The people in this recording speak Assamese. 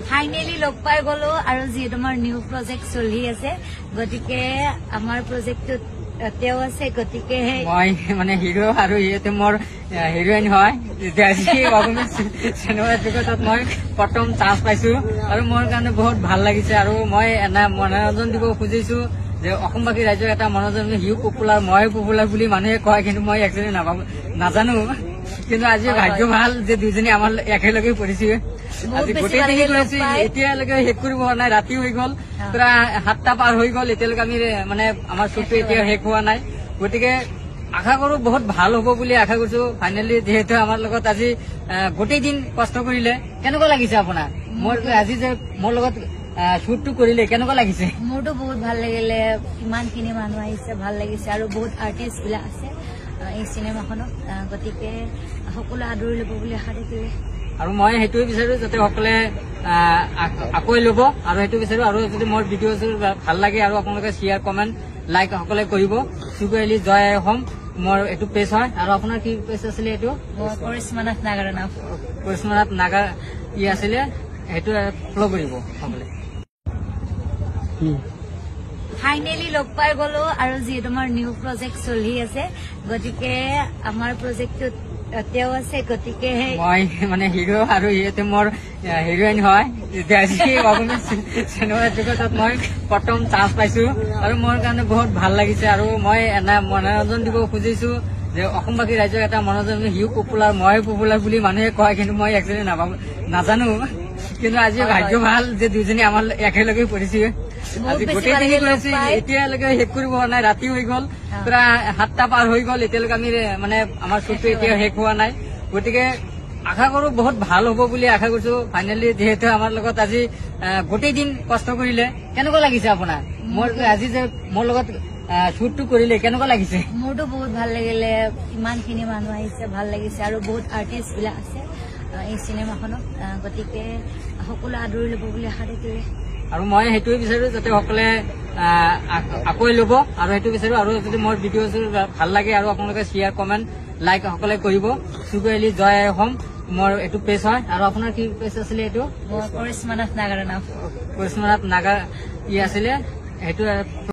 ফাইনেলি লগ পাই গলো আৰু যিহেতু আমাৰ নিউ প্ৰজেক্ট চলি আছে গতিকে আমাৰ প্ৰজেক্টত তেওঁ আছে গতিকে মই মানে হিৰো আৰু ইহঁতে মোৰ হিৰোইন হয় চিনেমা জগতত মই প্ৰথম চান্স পাইছো আৰু মোৰ কাৰণে বহুত ভাল লাগিছে আৰু মই এনে মনোৰঞ্জন দিব খুজিছো যে অসমবাসী ৰাজ্যৰ এটা মনোৰঞ্জন হিউ পপুলাৰ মই পপুলাৰ বুলি মানুহে কয় কিন্তু মই একচুৱেলি নাজানো কিন্তু আজি ভাগ্য ভাল যে দুজনী আমাৰ একেলগে পৰিছে আজি গোটেইখিনি কৰিছো এতিয়ালৈকে শেষ কৰিব হোৱা নাই ৰাতি হৈ গল প্ৰায় 7টা পাৰ হৈ গল এতিয়ালৈকে আমি মানে আমাৰ শ্বুটটো এতিয়া শেষ হোৱা নাই গতিকে আশা কৰো বহুত ভাল হ'ব বুলি আশা কৰিছো ফাইনেলি যিহেতু আমাৰ লগত আজি গোটেই দিন কষ্ট কৰিলে কেনেকুৱা লাগিছে আপোনাৰ মোৰ আজি যে মোৰ লগত শ্বুটটো কৰিলে কেনেকুৱা লাগিছে মোৰতো বহুত ভাল লাগিলে ইমানখিনি মানুহ আহিছে ভাল লাগিছে আৰু বহুত আৰ্টিষ্ট বিলাক আছে এই চিনেমাখনত গতিকে সকলো আদৰি ল'ব বুলি আশা থাকিলে আৰু মই সেইটোৱে বিচাৰো যাতে সকলে আঁকোৱাই ল'ব আৰু সেইটো বিচাৰো আৰু যদি মোৰ ভিডিঅ' ভাল লাগে আৰু আপোনালোকে শ্বেয়াৰ কমেণ্ট লাইক সকলে কৰিব চুকুৱালি জয় অসম মোৰ এইটো পেজ হয় আৰু আপোনাৰ কি পেজ আছিলে এইটো কৰিশ্মানাথ নাগাৰ নাম কৰিশ্মানাথ নাগাৰ আছিলে সেইটো ফ'ল' কৰিব সকলে ফাইনেলি লগ পাই গলো আৰু যিহেতু আমাৰ নিউ প্ৰজেক্ট চলি আছে গতিকে আমাৰ প্ৰজেক্টত তেওঁ আছে গতিকে মই মানে হিৰো আৰু ইহঁতে মোৰ হিৰোইন হয় চিনেমা জগতত মই প্ৰথম চান্স পাইছো আৰু মোৰ কাৰণে বহুত ভাল লাগিছে আৰু মই এনে মনোৰঞ্জন দিব খুজিছো যে অসমবাসী ৰাজ্যৰ এটা মনোৰঞ্জন হিউ পপুলাৰ মই পপুলাৰ বুলি মানুহে কয় কিন্তু মই একচুৱেলি নাজানো কিন্তু আজি ভাগ্য ভাল যে দুজনী আমাৰ একেলগে পৰিছে আজি গোটেইখিনি কৰিছো এতিয়ালৈকে শেষ কৰিব হোৱা নাই ৰাতি হৈ গল প্ৰায় 7টা পাৰ হৈ গল এতিয়ালৈকে আমি মানে আমাৰ শ্বুটটো এতিয়া শেষ হোৱা নাই গতিকে আশা কৰো বহুত ভাল হ'ব বুলি আশা কৰিছো ফাইনেলি যিহেতু আমাৰ লগত আজি গোটেই দিন কষ্ট কৰিলে কেনেকুৱা লাগিছে আপোনাৰ মোৰ আজি যে মোৰ লগত শ্বুটটো কৰিলে কেনেকুৱা লাগিছে মোৰতো বহুত ভাল লাগিলে ইমানখিনি মানুহ আহিছে ভাল লাগিছে আৰু বহুত আৰ্টিষ্ট বিলাক আছে এই চিনেমাখনত গতিকে সকলো আদৰি ল'ব বুলি আশা থাকিলে আৰু মই সেইটোৱে বিচাৰো যাতে সকলে আঁকোৱাই ল'ব আৰু সেইটো বিচাৰো আৰু যদি মোৰ ভিডিঅ' ভাল লাগে আৰু আপোনালোকে শ্বেয়াৰ কমেণ্ট লাইক সকলে কৰিব চুকুৱালি জয় অসম মোৰ এইটো পেজ হয় আৰু আপোনাৰ কি পেজ আছিলে এইটো কৰিশ্মানাথ নাগাৰ নাম কৰিশ্মানাথ নাগাৰ আছিলে সেইটো